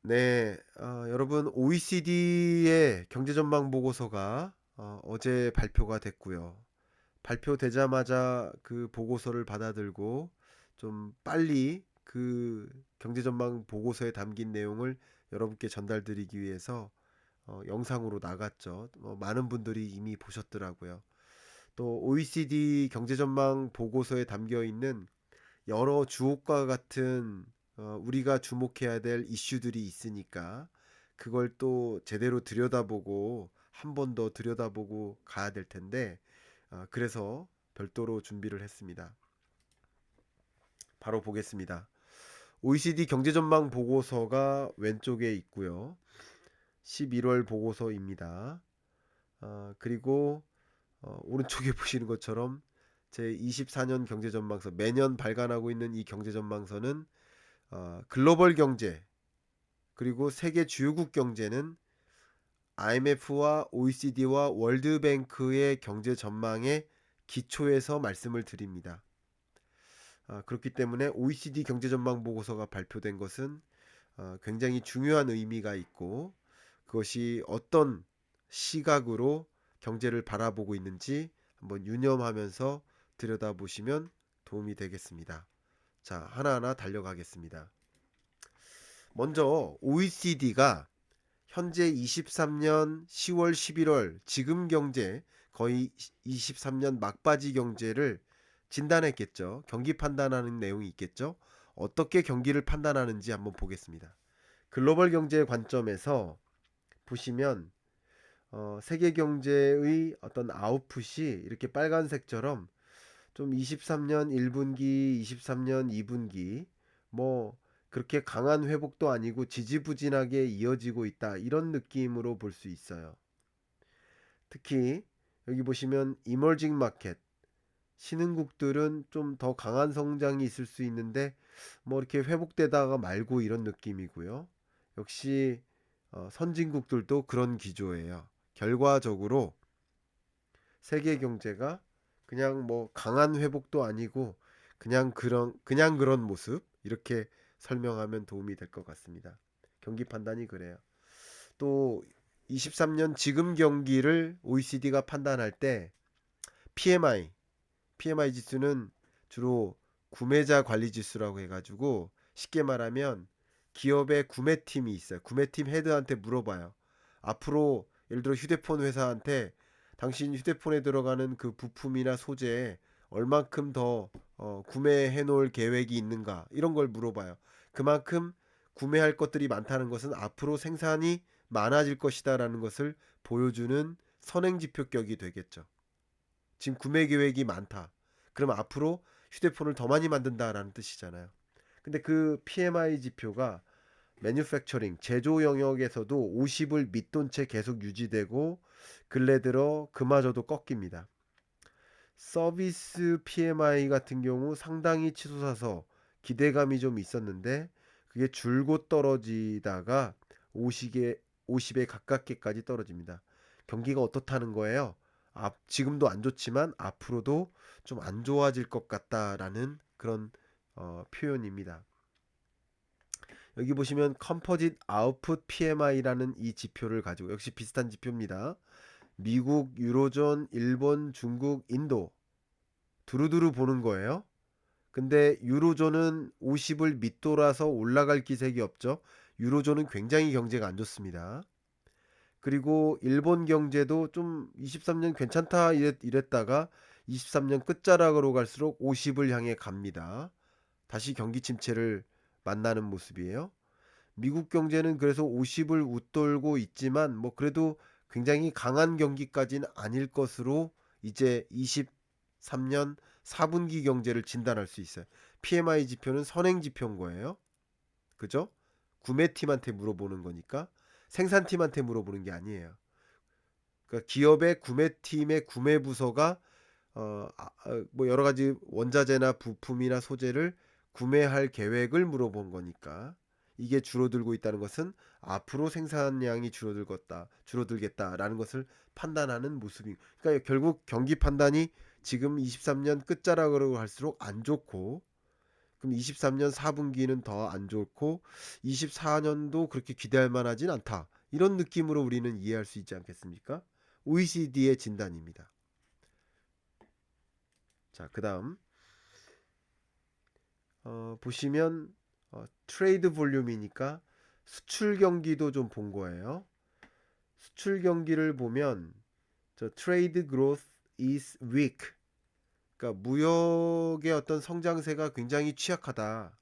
네. 여러분 OECD의 경제전망 보고서가 어제 발표가 됐고요. 발표되자마자 그 보고서를 받아들고 좀 빨리 그 경제전망 보고서에 담긴 내용을 여러분께 전달드리기 위해서 영상으로 나갔죠. 많은 분들이 이미 보셨더라고요. 또 OECD 경제전망 보고서에 담겨 있는 여러 주옥과 같은 우리가 주목해야 될 이슈들이 있으니까 그걸 또 제대로 들여다보고 한 번 더 들여다보고 가야 될 텐데 그래서 별도로 준비를 했습니다. 바로 보겠습니다. OECD 경제전망 보고서가 왼쪽에 있고요. 11월 보고서입니다. 그리고 오른쪽에 보시는 것처럼 제 24년 경제전망서 매년 발간하고 있는 이 경제전망서는 글로벌 경제 그리고 세계 주요국 경제는 IMF와 OECD와 월드뱅크의 경제 전망의 기초에서 말씀을 드립니다. 그렇기 때문에 OECD 경제 전망 보고서가 발표된 것은 굉장히 중요한 의미가 있고 그것이 어떤 시각으로 경제를 바라보고 있는지 한번 유념하면서 들여다보시면 도움이 되겠습니다. 자, 하나하나 달려가겠습니다. 먼저 OECD가 현재 23년 10월 11월 지금 경제 거의 23년 막바지 경제를 진단했겠죠. 경기 판단하는 내용이 있겠죠. 어떻게 경기를 판단하는지 한번 보겠습니다. 글로벌 경제의 관점에서 보시면 세계 경제의 어떤 아웃풋이 이렇게 빨간색처럼 좀 23년 1분기, 23년 2분기 뭐 그렇게 강한 회복도 아니고 지지부진하게 이어지고 있다. 이런 느낌으로 볼 수 있어요. 특히 여기 보시면 이머징 마켓 신흥국들은 좀 더 강한 성장이 있을 수 있는데 뭐 이렇게 회복되다가 말고 이런 느낌이고요. 역시 선진국들도 그런 기조예요. 결과적으로 세계 경제가 그냥 뭐 강한 회복도 아니고 그냥 그런 모습 이렇게 설명하면 도움이 될 것 같습니다. 경기 판단이 그래요. 또 23년 지금 경기를 OECD가 판단할 때 PMI 지수는 주로 구매자 관리 지수라고 해가지고 쉽게 말하면 기업의 구매팀이 있어요. 구매팀 헤드한테 물어봐요. 앞으로 예를 들어 휴대폰 회사한테 당신 휴대폰에 들어가는 그 부품이나 소재에 얼만큼 더 구매해 놓을 계획이 있는가 이런 걸 물어봐요. 그만큼 구매할 것들이 많다는 것은 앞으로 생산이 많아질 것이다라는 것을 보여주는 선행지표격이 되겠죠. 지금 구매 계획이 많다. 그럼 앞으로 휴대폰을 더 많이 만든다라는 뜻이잖아요. 근데 그 PMI 지표가 매뉴팩처링 제조 영역에서도 50을 밑돈 채 계속 유지되고 근래 들어 그마저도 꺾입니다. 서비스 PMI 같은 경우 상당히 치솟아서 기대감이 좀 있었는데 그게 줄곧 떨어지다가 50에 50에 가깝게까지 떨어집니다. 경기가 어떻다는 거예요? 지금도 안 좋지만 앞으로도 좀 안 좋아질 것 같다라는 그런 표현입니다. 여기 보시면 컴포짓 아웃풋 PMI라는 이 지표를 가지고 역시 비슷한 지표입니다. 미국, 유로존, 일본, 중국, 인도 두루두루 보는 거예요. 근데 유로존은 50을 밑돌아서 올라갈 기색이 없죠. 유로존은 굉장히 경제가 안 좋습니다. 그리고 일본 경제도 좀 23년 괜찮다 이랬다가 23년 끝자락으로 갈수록 50을 향해 갑니다. 다시 경기 침체를 만나는 모습이에요. 미국 경제는 그래서 50을 웃돌고 있지만 뭐 그래도 굉장히 강한 경기까지는 아닐 것으로 이제 23년 4분기 경제를 진단할 수 있어요. PMI 지표는 선행 지표인 거예요. 그죠? 구매팀한테 물어보는 거니까 생산팀한테 물어보는 게 아니에요. 그러니까 기업의 구매팀의 구매 부서가 뭐 여러 가지 원자재나 부품이나 소재를 구매할 계획을 물어본 거니까 이게 줄어들고 있다는 것은 앞으로 생산량이 줄어들겠다라는 것을 판단하는 모습이. 그러니까 결국 경기 판단이 지금 23년 끝자락으로 갈수록 안 좋고 그럼 23년 4분기는 더 안 좋고 24년도 그렇게 기대할 만하진 않다. 이런 느낌으로 우리는 이해할 수 있지 않겠습니까? OECD의 진단입니다. 자, 그다음 보시면 트레이드 볼륨이니까 수출 경기도 좀 본 거예요. 수출 경기를 보면 저 trade growth is weak. 그러니까 무역의 어떤 성장세가 굉장히 취약하다.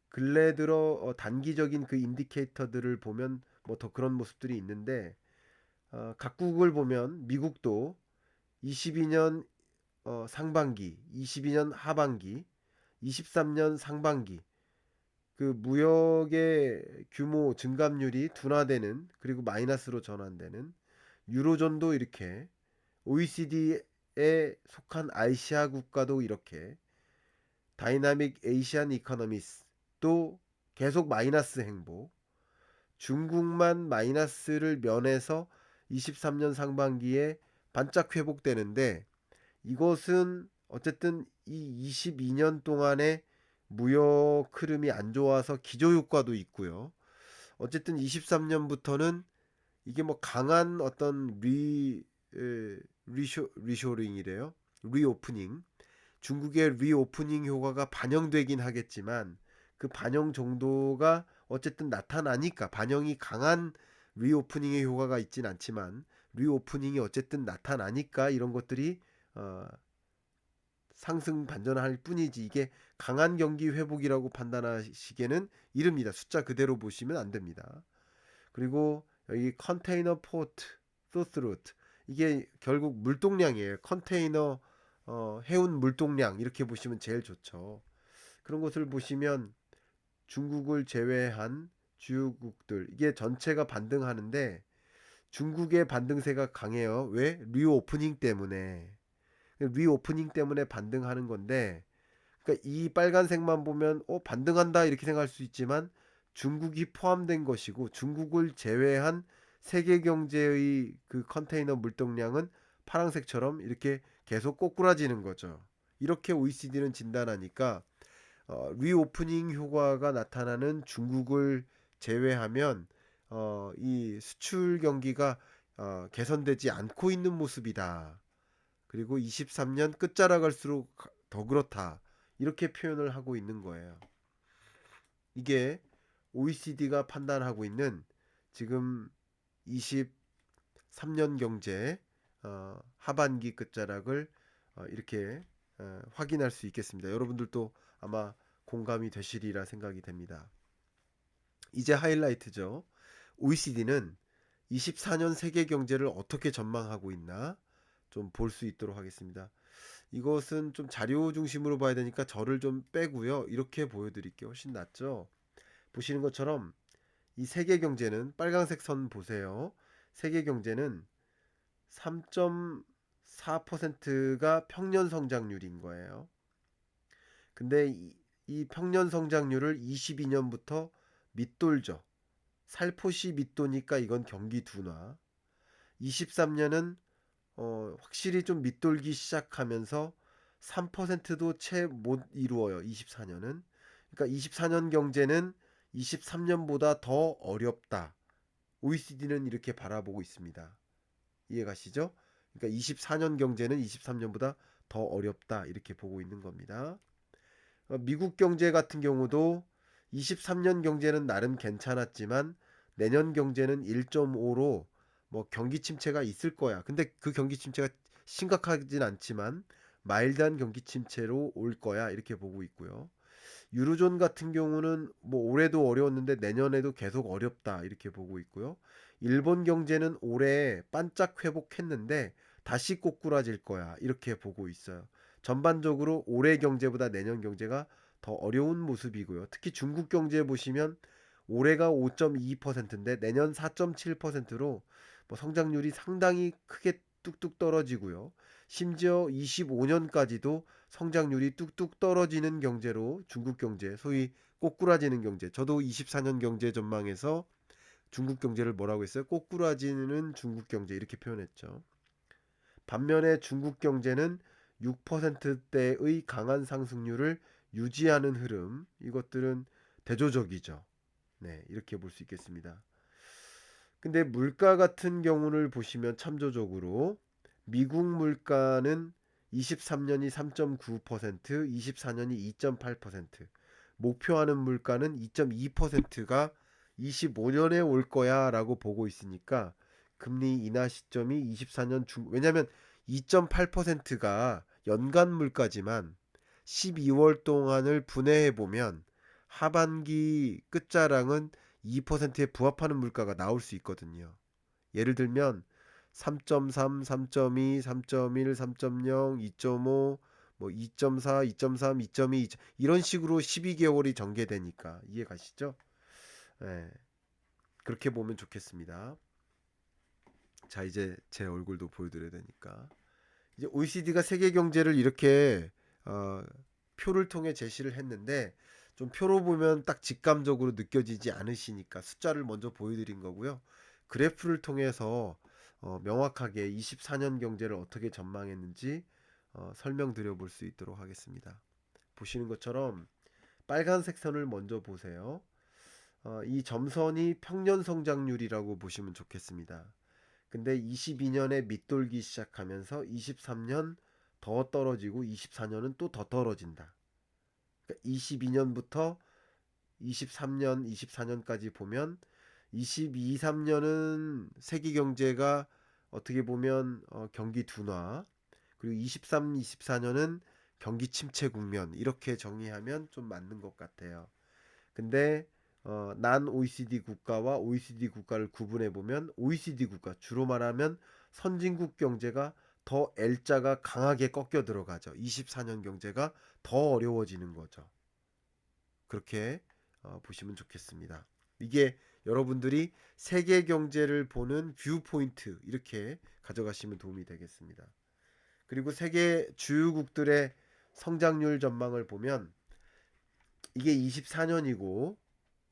근래 들어 단기적인 그 인디케이터들을 보면 뭐 더 그런 모습들이 있는데 각국을 보면 미국도 22년 상반기, 22년 하반기, 23년 상반기 그 무역의 규모 증감률이 둔화되는 그리고 마이너스로 전환되는 유로존도 이렇게 OECD에 속한 아시아 국가도 이렇게 다이나믹 에이시안 이코노미스도 계속 마이너스 행보 중국만 마이너스를 면해서 23년 상반기에 반짝 회복되는데 이것은 어쨌든 이 22년 동안의 무역 흐름이 안 좋아서 기저효과도 있고요. 어쨌든 23년부터는 이게 뭐 강한 어떤 리쇼링이래요. 리오프닝. 중국의 리오프닝 효과가 반영되긴 하겠지만 그 반영 정도가 어쨌든 나타나니까 반영이 강한 리오프닝의 효과가 있진 않지만 리오프닝이 어쨌든 나타나니까 이런 것들이 어, 상승 반전할 뿐이지 이게 강한 경기 회복이라고 판단하시기에는 이릅니다. 숫자 그대로 보시면 안 됩니다. 그리고 여기 컨테이너 포트, 소스루트 이게 결국 물동량이에요. 컨테이너 해운 물동량 이렇게 보시면 제일 좋죠. 그런 것을 보시면 중국을 제외한 주요국들 이게 전체가 반등하는데 중국의 반등세가 강해요. 왜? 리오프닝 때문에. 리오프닝 때문에 반등하는 건데 그러니까 이 빨간색만 보면 반등한다 이렇게 생각할 수 있지만 중국이 포함된 것이고 중국을 제외한 세계 경제의 그 컨테이너 물동량은 파란색처럼 이렇게 계속 꼬꾸라지는 거죠. 이렇게 OECD는 진단하니까 리오프닝 효과가 나타나는 중국을 제외하면 이 수출 경기가 개선되지 않고 있는 모습이다. 그리고 23년 끝자락일수록 더 그렇다. 이렇게 표현을 하고 있는 거예요. 이게 OECD가 판단하고 있는 지금 23년 경제 하반기 끝자락을 이렇게 확인할 수 있겠습니다. 여러분들도 아마 공감이 되시리라 생각이 됩니다. 이제 하이라이트죠. OECD는 24년 세계 경제를 어떻게 전망하고 있나 좀 볼 수 있도록 하겠습니다. 이것은 좀 자료 중심으로 봐야 되니까 저를 좀 빼고요. 이렇게 보여드릴게요. 훨씬 낫죠. 보시는 것처럼 이 세계 경제는 빨간색 선 보세요. 세계 경제는 3.4%가 평년 성장률인 거예요. 근데 이 평년 성장률을 22년부터 밑돌죠. 살포시 밑도니까 이건 경기 둔화. 23년은 확실히 좀 밑돌기 시작하면서 3%도 채 못 이루어요. 24년은. 그러니까 24년 경제는 23년보다 더 어렵다. OECD는 이렇게 바라보고 있습니다. 이해가시죠? 그러니까 24년 경제는 23년보다 더 어렵다. 이렇게 보고 있는 겁니다. 미국 경제 같은 경우도 23년 경제는 나름 괜찮았지만 내년 경제는 1.5로 뭐 경기 침체가 있을 거야. 근데 그 경기 침체가 심각하진 않지만 마일드한 경기 침체로 올 거야. 이렇게 보고 있고요. 유로존 같은 경우는 뭐 올해도 어려웠는데 내년에도 계속 어렵다. 이렇게 보고 있고요. 일본 경제는 올해 반짝 회복했는데 다시 꼬꾸라질 거야. 이렇게 보고 있어요. 전반적으로 올해 경제보다 내년 경제가 더 어려운 모습이고요. 특히 중국 경제 보시면 올해가 5.2%인데 내년 4.7%로 뭐 성장률이 상당히 크게 뚝뚝 떨어지고요. 심지어 25년까지도 성장률이 뚝뚝 떨어지는 경제로 중국 경제, 소위 꼬꾸라지는 경제. 저도 24년 경제 전망에서 중국 경제를 뭐라고 했어요? 꼬꾸라지는 중국 경제 이렇게 표현했죠. 반면에 중국 경제는 6%대의 강한 상승률을 유지하는 흐름, 이것들은 대조적이죠. 네, 이렇게 볼 수 있겠습니다. 근데 물가 같은 경우를 보시면 참조적으로 미국 물가는 23년이 3.9%, 24년이 2.8%, 목표하는 물가는 2.2%가 25년에 올 거야라고 보고 있으니까 금리 인하 시점이 24년 중, 왜냐면 2.8%가 연간 물가지만 12월 동안을 분해해 보면 하반기 끝자락은 2%에 부합하는 물가가 나올 수 있거든요. 예를 들면 3.3, 3.2, 3.1, 3.0, 2.5, 뭐 2.4, 2.3, 2.2 이런 식으로 12개월이 전개되니까 이해 가시죠? 네, 그렇게 보면 좋겠습니다. 자, 이제 제 얼굴도 보여드려야 되니까. 이제 OECD가 세계 경제를 이렇게 어, 표를 통해 제시를 했는데 좀 표로 보면 딱 직감적으로 느껴지지 않으시니까 숫자를 먼저 보여드린 거고요. 그래프를 통해서 명확하게 24년 경제를 어떻게 전망했는지 설명드려 볼 수 있도록 하겠습니다. 보시는 것처럼 빨간색 선을 먼저 보세요. 이 점선이 평년 성장률이라고 보시면 좋겠습니다. 근데 22년에 밑돌기 시작하면서 23년 더 떨어지고 24년은 또 더 떨어진다. 그러니까 22년부터 23년, 24년까지 보면 22, 3년은 세계 경제가 어떻게 보면 경기 둔화, 그리고 23, 24년은 경기 침체 국면 이렇게 정의하면 좀 맞는 것 같아요. 근데 난 OECD 국가와 OECD 국가를 구분해 보면 OECD 국가 주로 말하면 선진국 경제가 더 L자가 강하게 꺾여 들어가죠. 24년 경제가 더 어려워지는 거죠. 그렇게 보시면 좋겠습니다. 이게 여러분들이 세계 경제를 보는 뷰 포인트 이렇게 가져가시면 도움이 되겠습니다. 그리고 세계 주요국들의 성장률 전망을 보면 이게 24년이고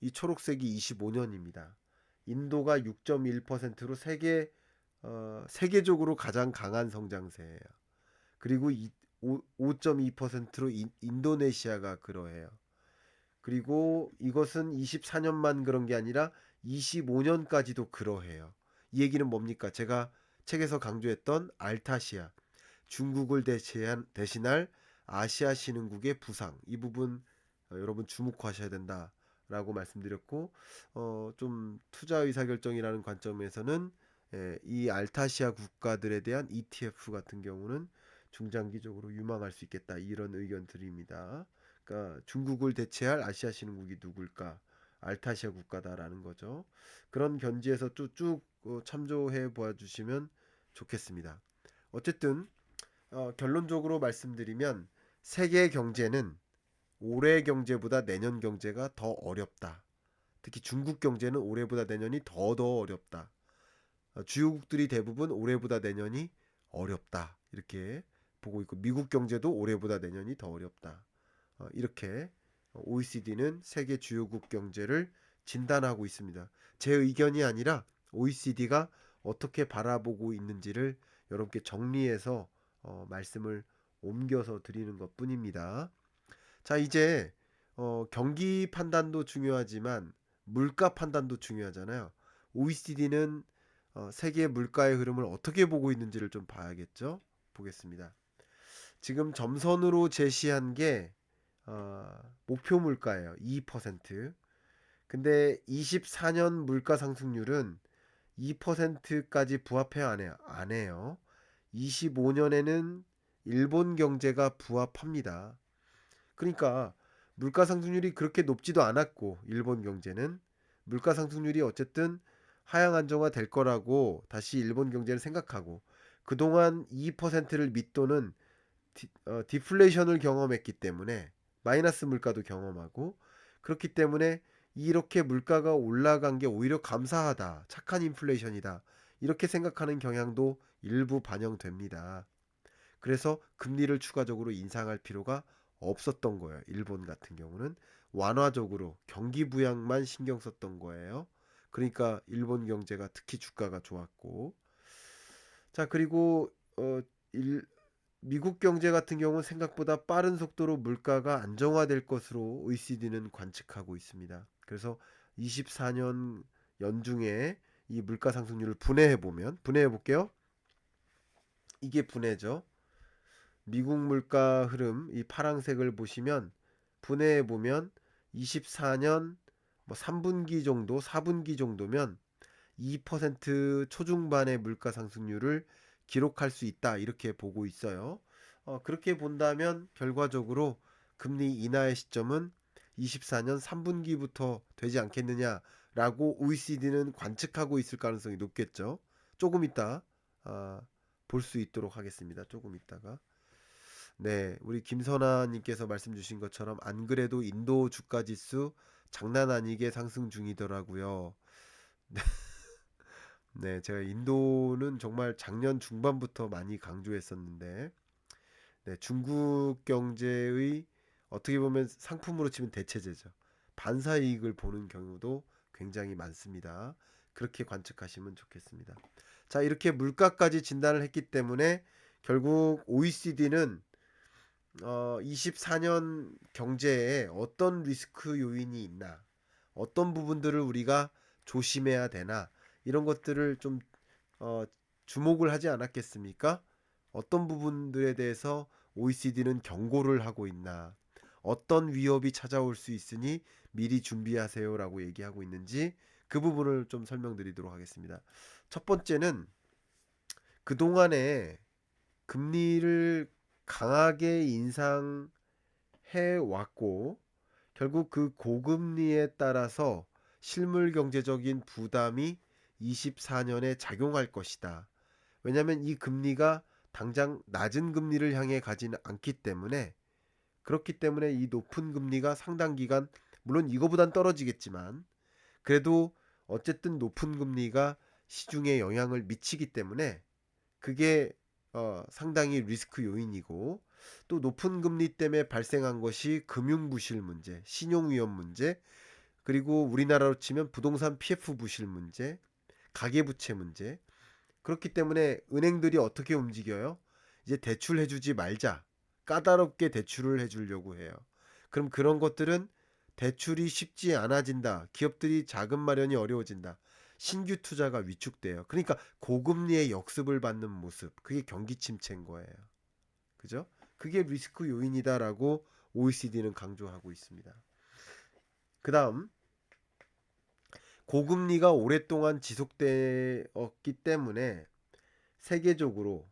이 초록색이 25년입니다. 인도가 6.1%로 세계적으로 가장 강한 성장세예요. 그리고 5.2%로 인도네시아가 그러해요. 그리고 이것은 24년만 그런 게 아니라 25년까지도 그러해요. 이 얘기는 뭡니까? 제가 책에서 강조했던 알타시아, 중국을 대신할 아시아 신흥국의 부상 이 부분 여러분 주목하셔야 된다라고 말씀드렸고 좀 투자 의사결정이라는 관점에서는 이 알타시아 국가들에 대한 ETF 같은 경우는 중장기적으로 유망할 수 있겠다 이런 의견 드립니다. 그러니까 중국을 대체할 아시아 신흥국이 누굴까? 알타시아 국가다라는 거죠. 그런 견지에서 쭉 참조해 보아주시면 좋겠습니다. 어쨌든 결론적으로 말씀드리면 세계 경제는 올해 경제보다 내년 경제가 더 어렵다. 특히 중국 경제는 올해보다 내년이 더 어렵다. 주요국들이 대부분 올해보다 내년이 어렵다. 이렇게 보고 있고 미국 경제도 올해보다 내년이 더 어렵다. 이렇게 OECD는 세계 주요국 경제를 진단하고 있습니다. 제 의견이 아니라 OECD가 어떻게 바라보고 있는지를 여러분께 정리해서 말씀을 옮겨서 드리는 것 뿐입니다. 자, 이제 경기 판단도 중요하지만 물가 판단도 중요하잖아요. OECD는 세계 물가의 흐름을 어떻게 보고 있는지를 좀 봐야겠죠. 보겠습니다. 지금 점선으로 제시한 게 목표 물가예요. 2%. 근데 24년 물가 상승률은 2%까지 부합해야 안 해요. 안 해요. 25년에는 일본 경제가 부합합니다. 그러니까 물가 상승률이 그렇게 높지도 않았고 일본 경제는 물가 상승률이 어쨌든 하향 안정화 될 거라고 다시 일본 경제를 생각하고 그동안 2%를 밑도는 디플레이션을 경험했기 때문에 마이너스 물가도 경험하고 그렇기 때문에 이렇게 물가가 올라간 게 오히려 감사하다. 착한 인플레이션이다. 이렇게 생각하는 경향도 일부 반영됩니다. 그래서 금리를 추가적으로 인상할 필요가 없었던 거예요. 일본 같은 경우는 완화적으로 경기 부양만 신경 썼던 거예요. 그러니까 일본 경제가 특히 주가가 좋았고 자 그리고 일, 미국 경제 같은 경우는 생각보다 빠른 속도로 물가가 안정화될 것으로 OECD는 관측하고 있습니다. 그래서 24년 연중에 이 물가 상승률을 분해해 볼게요. 이게 분해죠. 미국 물가 흐름 이 파란색을 보시면 분해해 보면 24년 뭐 3분기 정도, 4분기 정도면 2% 초중반의 물가 상승률을 기록할 수 있다 이렇게 보고 있어요. 그렇게 본다면 결과적으로 금리 인하의 시점은 24년 3분기부터 되지 않겠느냐라고 OECD는 관측하고 있을 가능성이 높겠죠. 조금 이따 아, 볼 수 있도록 하겠습니다. 조금 있다가. 네, 우리 김선아님께서 말씀 주신 것처럼 안 그래도 인도 주가 지수 장난 아니게 상승 중이더라고요. 네, 제가 인도는 정말 작년 중반부터 많이 강조했었는데, 네, 중국 경제의 어떻게 보면 상품으로 치면 대체제죠. 반사 이익을 보는 경우도 굉장히 많습니다. 그렇게 관측하시면 좋겠습니다. 자, 이렇게 물가까지 진단을 했기 때문에 결국 OECD는 24년 경제에 어떤 리스크 요인이 있나, 어떤 부분들을 우리가 조심해야 되나, 이런 것들을 좀 어, 주목을 하지 않았겠습니까? 어떤 부분들에 대해서 OECD는 경고를 하고 있나, 어떤 위협이 찾아올 수 있으니 미리 준비하세요라고 얘기하고 있는지 그 부분을 좀 설명드리도록 하겠습니다. 첫 번째는 그동안에 금리를 강하게 인상해 왔고 결국 그 고금리에 따라서 실물 경제적인 부담이 24년에 작용할 것이다. 왜냐하면 이 금리가 당장 낮은 금리를 향해 가지는 않기 때문에 그렇기 때문에 이 높은 금리가 상당 기간 물론 이거보단 떨어지겠지만 그래도 어쨌든 높은 금리가 시중에 영향을 미치기 때문에 그게 상당히 리스크 요인이고 또 높은 금리 때문에 발생한 것이 금융 부실 문제, 신용 위험 문제, 그리고 우리나라로 치면 부동산 PF 부실 문제, 가계 부채 문제. 그렇기 때문에 은행들이 어떻게 움직여요? 이제 대출 해주지 말자. 까다롭게 대출을 해주려고 해요. 그럼 그런 것들은 대출이 쉽지 않아진다. 기업들이 자금 마련이 어려워진다. 신규 투자가 위축돼요. 그러니까 고금리의 역습을 받는 모습. 그게 경기 침체인 거예요. 그죠? 그게 리스크 요인이다라고 OECD는 강조하고 있습니다. 그 다음, 고금리가 오랫동안 지속되었기 때문에 세계적으로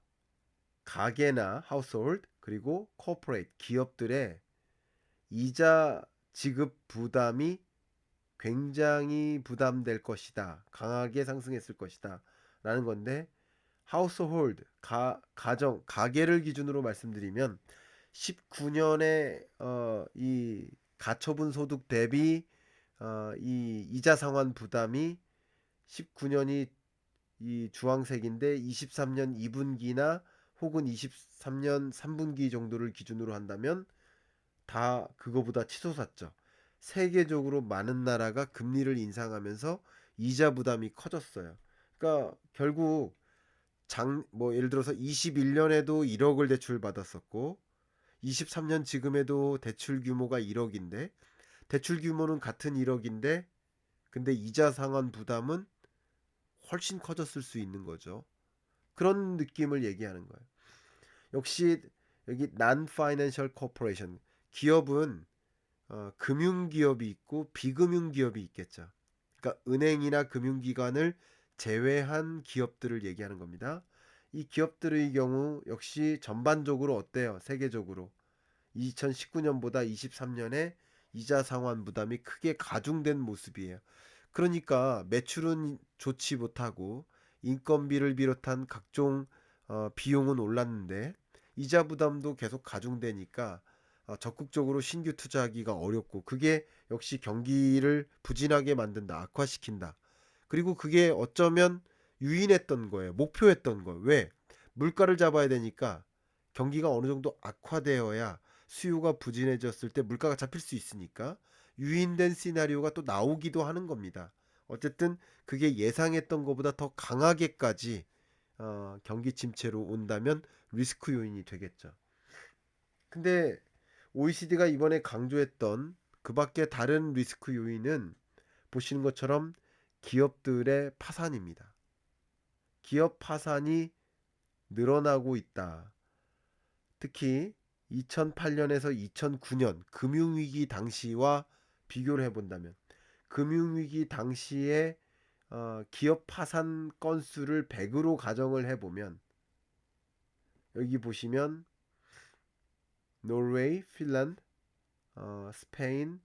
가게나 하우스홀드 그리고 코퍼레이트 기업들의 이자 지급 부담이 굉장히 부담될 것이다. 강하게 상승했을 것이다. 라는 건데 하우스홀드 가정 가계를 기준으로 말씀드리면 19년에 이 가처분 소득 대비 이 이자 상환 부담이 19년이 이 주황색인데 23년 2분기나 혹은 23년 3분기 정도를 기준으로 한다면 다 그거보다 치솟았죠. 세계적으로 많은 나라가 금리를 인상하면서 이자 부담이 커졌어요. 그러니까 결국 뭐 예를 들어서 21년에도 1억을 대출 받았었고 23년 지금에도 대출 규모가 1억인데 대출 규모는 같은 1억인데 근데 이자 상환 부담은 훨씬 커졌을 수 있는 거죠. 그런 느낌을 얘기하는 거예요. 역시 여기 non-financial corporation 기업은 금융기업이 있고 비금융기업이 있겠죠. 그러니까 은행이나 금융기관을 제외한 기업들을 얘기하는 겁니다. 이 기업들의 경우 역시 전반적으로 어때요? 세계적으로 2019년보다 23년에 이자 상환 부담이 크게 가중된 모습이에요. 그러니까 매출은 좋지 못하고 인건비를 비롯한 각종 비용은 올랐는데 이자 부담도 계속 가중되니까 적극적으로 신규 투자하기가 어렵고 그게 역시 경기를 부진하게 만든다, 악화시킨다. 그리고 그게 어쩌면 유인했던 거예요. 목표했던 거예요. 왜? 물가를 잡아야 되니까 경기가 어느 정도 악화되어야 수요가 부진해졌을 때 물가가 잡힐 수 있으니까 유인된 시나리오가 또 나오기도 하는 겁니다. 어쨌든 그게 예상했던 것보다 더 강하게까지 경기 침체로 온다면 리스크 요인이 되겠죠. 근데 OECD가 이번에 강조했던 그 밖에 다른 리스크 요인은 보시는 것처럼 기업들의 파산입니다. 기업 파산이 늘어나고 있다. 특히 2008년에서 2009년 금융위기 당시와 비교를 해본다면 금융위기 당시에 기업 파산 건수를 100으로 가정을 해보면 여기 보시면 노르웨이, 핀란드, 스페인,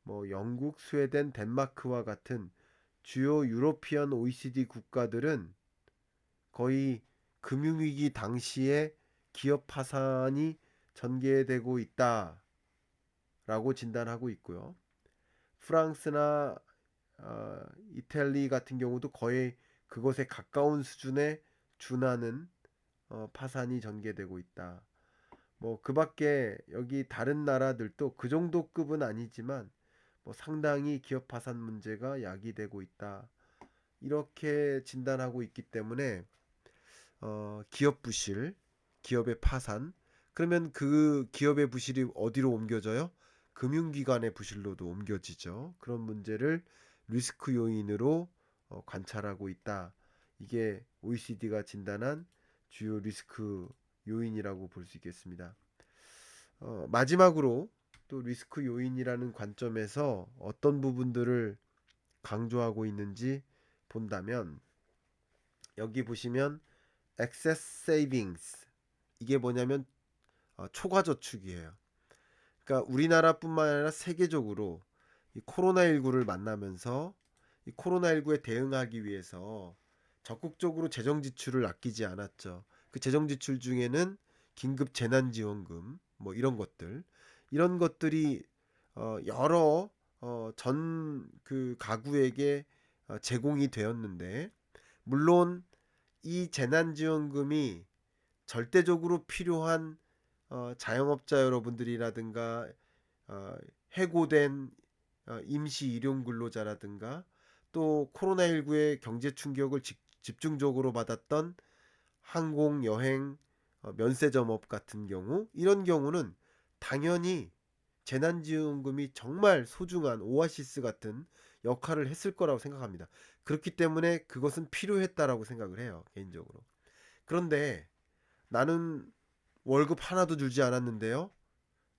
뭐 영국, 스웨덴, 덴마크와 같은 주요 유로피언 OECD 국가들은 거의 금융위기 당시에 기업 파산이 전개되고 있다라고 진단하고 있고요. 프랑스나 이탈리 같은 경우도 거의 그것에 가까운 수준에 준하는 파산이 전개되고 있다. 뭐 그밖에 여기 다른 나라들도 그 정도 급은 아니지만 뭐 상당히 기업 파산 문제가 야기되고 있다. 이렇게 진단하고 있기 때문에 기업 부실, 기업의 파산. 그러면 그 기업의 부실이 어디로 옮겨져요? 금융기관의 부실로도 옮겨지죠. 그런 문제를 리스크 요인으로 관찰하고 있다. 이게 OECD가 진단한 주요 리스크 요인이라고 볼 수 있겠습니다. 마지막으로 또 리스크 요인이라는 관점에서 어떤 부분들을 강조하고 있는지 본다면 여기 보시면 excess savings 이게 뭐냐면 초과 저축이에요. 그러니까 우리나라뿐만 아니라 세계적으로 이 코로나19를 만나면서 이 코로나19에 대응하기 위해서 적극적으로 재정 지출을 아끼지 않았죠. 그 재정 지출 중에는 긴급 재난지원금 뭐 이런 것들이 여러 전 그 가구에게 제공이 되었는데 물론 이 재난지원금이 절대적으로 필요한 자영업자 여러분들이라든가 어, 해고된 임시 일용 근로자라든가 또 코로나19의 경제 충격을 집중적으로 받았던 항공, 여행, 면세점업 같은 경우 이런 경우는 당연히 재난지원금이 정말 소중한 오아시스 같은 역할을 했을 거라고 생각합니다. 그렇기 때문에 그것은 필요했다라고 생각을 해요, 개인적으로. 그런데 나는 월급 하나도 줄지 않았는데요.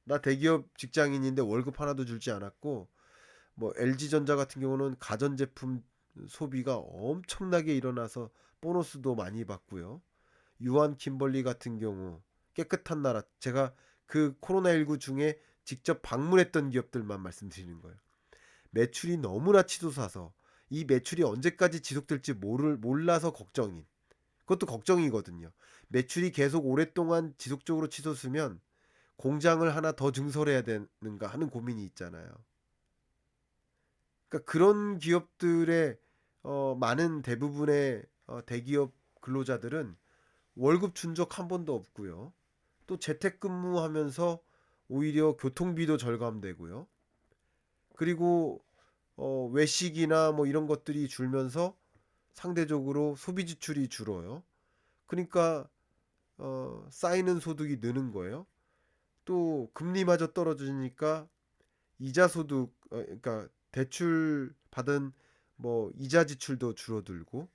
나 대기업 직장인인데 월급 하나도 줄지 않았고 뭐 LG전자 같은 경우는 가전제품 소비가 엄청나게 일어나서 보너스도 많이 받고요. 유한 킴벌리 같은 경우 깨끗한 나라 제가 그 코로나19 중에 직접 방문했던 기업들만 말씀드리는 거예요. 매출이 너무나 치솟아서 이 매출이 언제까지 지속될지 몰라서 걱정인 그것도 걱정이거든요. 매출이 계속 오랫동안 지속적으로 치솟으면 공장을 하나 더 증설해야 되는가 하는 고민이 있잖아요. 그러니까 그런 기업들의 많은 대부분의 대기업 근로자들은 월급 준 적 한 번도 없고요. 또 재택근무하면서 오히려 교통비도 절감되고요. 그리고 외식이나 뭐 이런 것들이 줄면서 상대적으로 소비 지출이 줄어요. 그러니까 쌓이는 소득이 느는 거예요. 또 금리마저 떨어지니까 이자 소득 그러니까 대출 받은 뭐 이자 지출도 줄어들고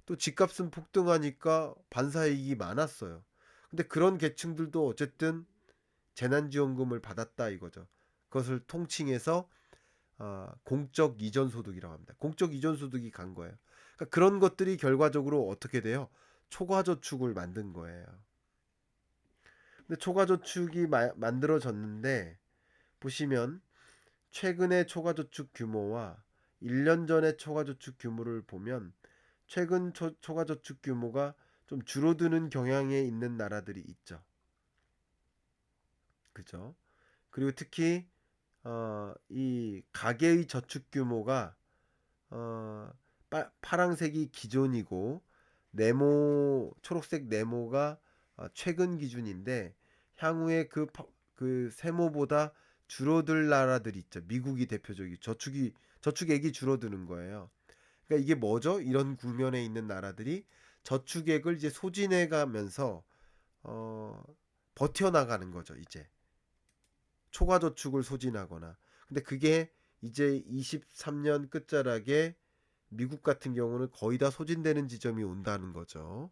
또 집값은 폭등하니까 반사이익이 많았어요. 근데 그런 계층들도 어쨌든 재난지원금을 받았다 이거죠. 그것을 통칭해서 공적 이전 소득이라고 합니다. 공적 이전 소득이 간 거예요. 그러니까 그런 것들이 결과적으로 어떻게 돼요? 초과 저축을 만든 거예요. 근데 초과 저축이 만들어졌는데 보시면 최근의 초과 저축 규모와 1년 전의 초과 저축 규모를 보면 최근 초과 저축 규모가 좀 줄어드는 경향에 있는 나라들이 있죠. 그죠? 그리고 특히 이 가계의 저축 규모가 어, 파랑색이 기존이고 초록색 네모가 최근 기준인데 향후에 그 세모보다 줄어들 나라들이 있죠. 미국이 대표적이 저축액이 줄어드는 거예요. 그러니까 이게 뭐죠? 이런 국면에 있는 나라들이 저축액을 이제 소진해 가면서 어 버텨나가는 거죠 이제. 초과 저축을 소진하거나. 근데 그게 이제 23년 끝자락에 미국 같은 경우는 거의 다 소진되는 지점이 온다는 거죠.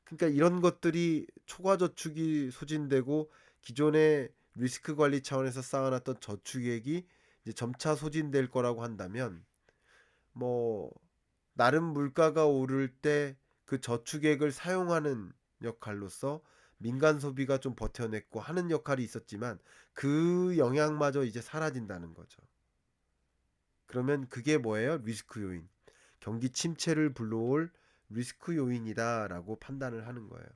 그러니까 이런 것들이 초과 저축이 소진되고 기존의 리스크 관리 차원에서 쌓아놨던 저축액이 이제 점차 소진될 거라고 한다면 뭐 나름 물가가 오를 때 그 저축액을 사용하는 역할로서 민간 소비가 좀 버텨냈고 하는 역할이 있었지만 그 영향마저 이제 사라진다는 거죠. 그러면 그게 뭐예요? 리스크 요인. 경기 침체를 불러올 리스크 요인이다라고 판단을 하는 거예요.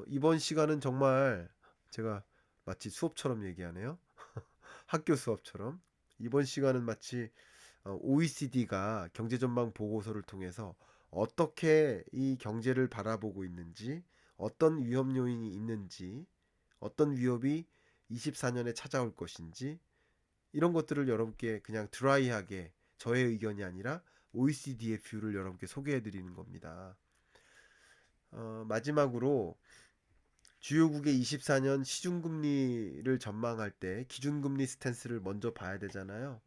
이번 시간은 정말 제가 마치 수업처럼 얘기하네요. 학교 수업처럼. 이번 시간은 마치 OECD가 경제전망 보고서를 통해서 어떻게 이 경제를 바라보고 있는지, 어떤 위험 요인이 있는지, 어떤 위협이 24년에 찾아올 것인지, 이런 것들을 여러분께 그냥 드라이하게 저의 의견이 아니라 OECD의 뷰를 여러분께 소개해 드리는 겁니다. 마지막으로 주요국의 24년 시중금리를 전망할 때 기준금리 스탠스를 먼저 봐야 되잖아요.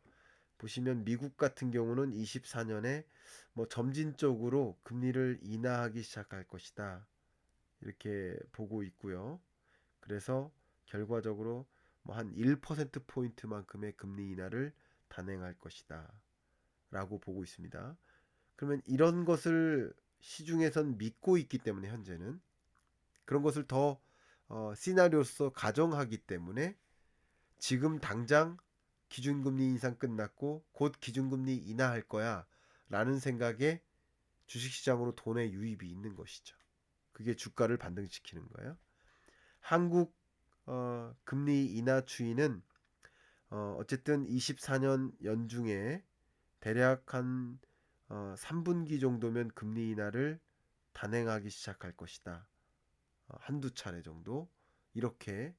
보시면 미국 같은 경우는 24년에 뭐 점진적으로 금리를 인하하기 시작할 것이다. 이렇게 보고 있고요. 그래서 결과적으로 뭐 한 1% 포인트만큼의 금리 인하를 단행할 것이다. 라고 보고 있습니다. 그러면 이런 것을 시중에선 믿고 있기 때문에 현재는 그런 것을 더 시나리오로서 가정하기 때문에 지금 당장 기준금리 인상 끝났고 곧 기준금리 인하할 거야 라는 생각에 주식시장으로 돈의 유입이 있는 것이죠. 그게 주가를 반등시키는 거예요. 한국 금리 인하 추이는 어쨌든 24년 연중에 대략 한 3분기 정도면 금리 인하를 단행하기 시작할 것이다. 한두 차례 정도 이렇게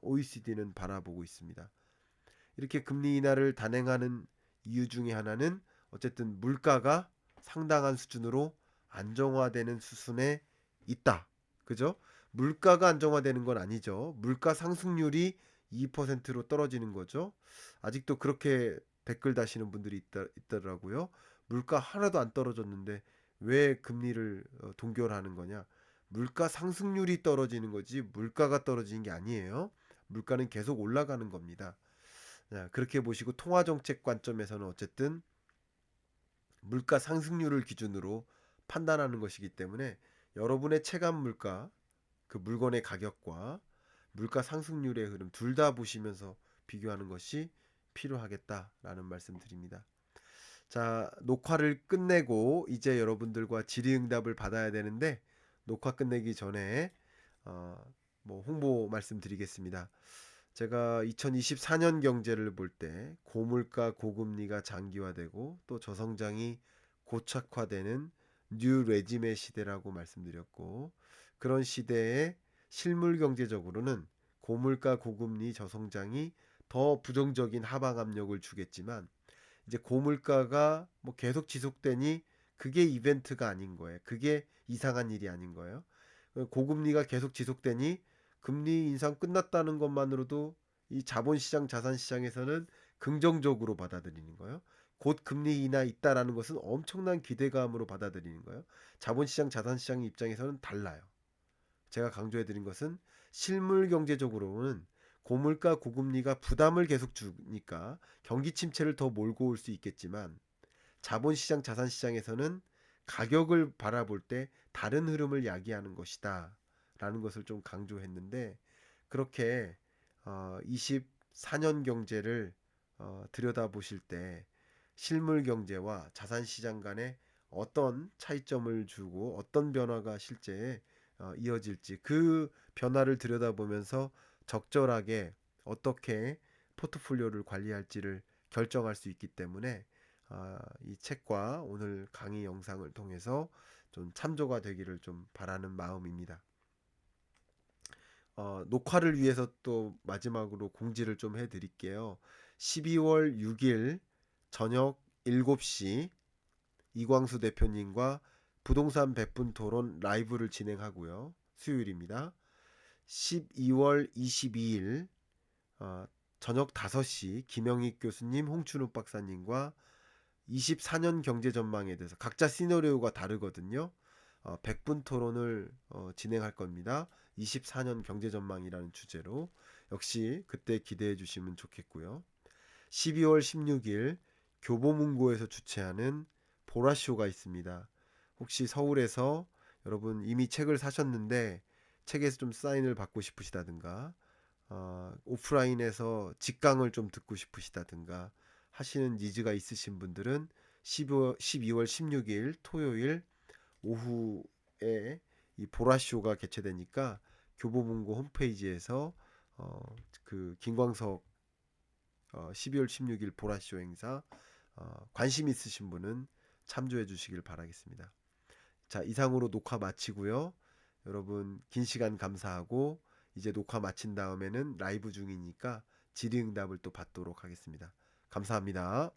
OECD는 바라보고 있습니다. 이렇게 금리 인하를 단행하는 이유 중에 하나는 어쨌든 물가가 상당한 수준으로 안정화되는 수순에 있다. 그죠? 물가가 안정화되는 건 아니죠. 물가 상승률이 2%로 떨어지는 거죠. 아직도 그렇게 댓글 다시는 분들이 있더라고요. 물가 하나도 안 떨어졌는데 왜 금리를 동결하는 거냐? 물가 상승률이 떨어지는 거지 물가가 떨어지는 게 아니에요. 물가는 계속 올라가는 겁니다. 그렇게 보시고 통화정책 관점에서는 어쨌든 물가 상승률을 기준으로 판단하는 것이기 때문에 여러분의 체감 물가, 그 물건의 가격과 물가 상승률의 흐름 둘 다 보시면서 비교하는 것이 필요하겠다라는 말씀 드립니다. 자, 녹화를 끝내고 이제 여러분들과 질의응답을 받아야 되는데 녹화 끝내기 전에 어, 뭐 홍보 말씀드리겠습니다. 제가 2024년 경제를 볼 때 고물가 고금리가 장기화되고 또 저성장이 고착화되는 뉴 레짐의 시대라고 말씀드렸고 그런 시대에 실물 경제적으로는 고물가 고금리 저성장이 더 부정적인 하방 압력을 주겠지만 이제 고물가가 뭐 계속 지속되니 그게 이벤트가 아닌 거예요. 그게 이상한 일이 아닌 거예요. 고금리가 계속 지속되니 금리 인상 끝났다는 것만으로도 이 자본시장, 자산시장에서는 긍정적으로 받아들이는 거예요. 곧 금리 인하 있다라는 것은 엄청난 기대감으로 받아들이는 거예요. 자본시장, 자산시장 입장에서는 달라요. 제가 강조해드린 것은 실물 경제적으로는 고물가, 고금리가 부담을 계속 주니까 경기 침체를 더 몰고 올 수 있겠지만 자본시장, 자산시장에서는 가격을 바라볼 때 다른 흐름을 야기하는 것이다. 라는 것을 좀 강조했는데 그렇게 24년 경제를 들여다보실 때 실물 경제와 자산시장 간에 어떤 차이점을 주고 어떤 변화가 실제 이어질지 그 변화를 들여다보면서 적절하게 어떻게 포트폴리오를 관리할지를 결정할 수 있기 때문에 이 책과 오늘 강의 영상을 통해서 좀 참조가 되기를 좀 바라는 마음입니다. 녹화를 위해서 또 마지막으로 공지를 좀 해드릴게요. 12월 6일 저녁 7시 이광수 대표님과 부동산 100분 토론 라이브를 진행하고요. 수요일입니다. 12월 22일 저녁 5시 김영익 교수님, 홍춘욱 박사님과 24년 경제 전망에 대해서 각자 시나리오가 다르거든요. 100분 토론을 진행할 겁니다. 24년 경제 전망이라는 주제로 역시 그때 기대해 주시면 좋겠고요. 12월 16일 교보문고에서 주최하는 보라쇼가 있습니다. 혹시 서울에서 여러분 이미 책을 사셨는데 책에서 좀 사인을 받고 싶으시다든가 오프라인에서 직강을 좀 듣고 싶으시다든가 하시는 니즈가 있으신 분들은 12월 16일 토요일 오후에 이 보라쇼가 개최되니까 교보문고 홈페이지에서 그 김광석 12월 16일 보라쇼 행사 관심 있으신 분은 참조해 주시길 바라겠습니다. 자, 이상으로 녹화 마치고요. 여러분 긴 시간 감사하고 이제 녹화 마친 다음에는 라이브 중이니까 질의응답을 또 받도록 하겠습니다. 감사합니다.